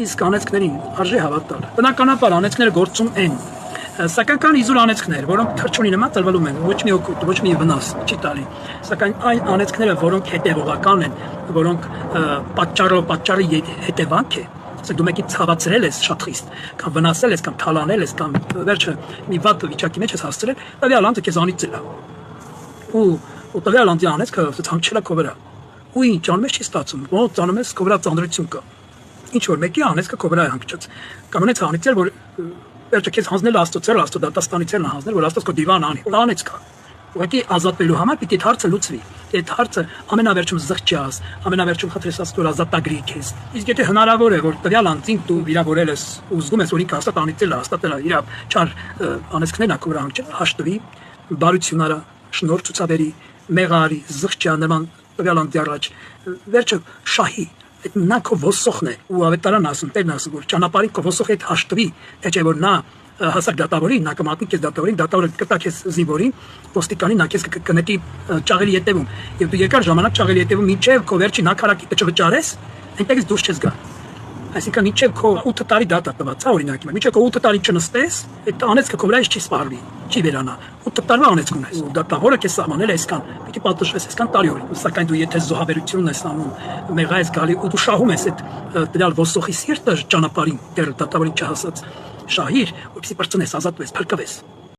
իսկ անեծքներին արժե հավատալ։ Բնականաբար անեծքները գործում են, սակայն կան իզուր անեծքներ, որոնք թռչունի նման տրվելու են, ոչ մի օգուտ, ոչ մի վնաս չի տալի։ Սակայն այն անեծքները, որոնք հետևողական են, որոնք պատճառի հետևանք է, ասենք դու մեկին ցավացրել ես շատ խիստ, կամ վնասել ես, կամ թալանել ես, կամ վերջը մի վատ վիճակի մեջ ես հասցրել, տվյալ անձը քեզանից ծել է։ Ու տվյալ անձի անեծքը ցանկչել է քո վրա։ Ու ինչ անում ես չի ստացվում, ոնց անում ես քո վրա ծանրություն կա։ Ինչ որ մեկի անեծքը քո վրա է հանգչած։ Կամ ունեցա անիծել, որ վերջը քեզ հանձնել Աստծո դատաստանից էլ հանձնել, որ Աստծո քո դիվան անի։ Անեծք կա։ Ուղղակի ազատվելու համար պիտի հարցը լուծվի։ Այդ հարցը ամենավերջում զղջաս, ամենավերջում խնդրես Աստծո ազատագրի քեզ։ Իսկ եթե հնարավոր է, որ տվյալ անձին դու վիրավորել ես, ու զգում ես, որ ինքը հաստատ անիծել է, հաստատ իր չար անեծքներն ակո վրա հանգչել, հաշտվի, բարություն արա, շնորհ ցուցաբերի, մեղարի, զղջա նման տվյալ անձի առաջ, վերջը շահի, այդ նա քո ոսոխն է, ու ավետարան ասում, Տերն ասում, որ ճանապարհի քո ոսոխի հետ հաշտվի, թե չէ որ նա հասար դատավորին, նա կմատնի քեզ դատավորին, դատավորը կտա քեզ զինվորին, ոստիկանին, նա քեզ կնետի ճաղելի ետևում, եւ դու երկար ժամանակ ճաղելի ետևում մինչեւ քո վերջին հակարակի չվճարես, այնտեղից դուրս չես գա։ Այսինքն մինչեւ քո 8 տարի դատա տված, օրինակի, մինչեւ քո 8 տարի չնստես, այդ անեծքը քո վրա չի սպառվի, չի վերանա։ 8 տարվա անեծք ունես։ Ու դատավորը քեզ սահմանել է այսքան, պիտի պատժես այսքան տարիորին։ Սակայն դու եթե զոհաբերություն ես անում, մեղա ես գալի ու դու շահում ես այդ տվյալ ոսոխի սիրտը ճանապարհին, դեռ դատավորին չհասած շահիր, որպեսզի բրծնես, ազատվես, փրկվես։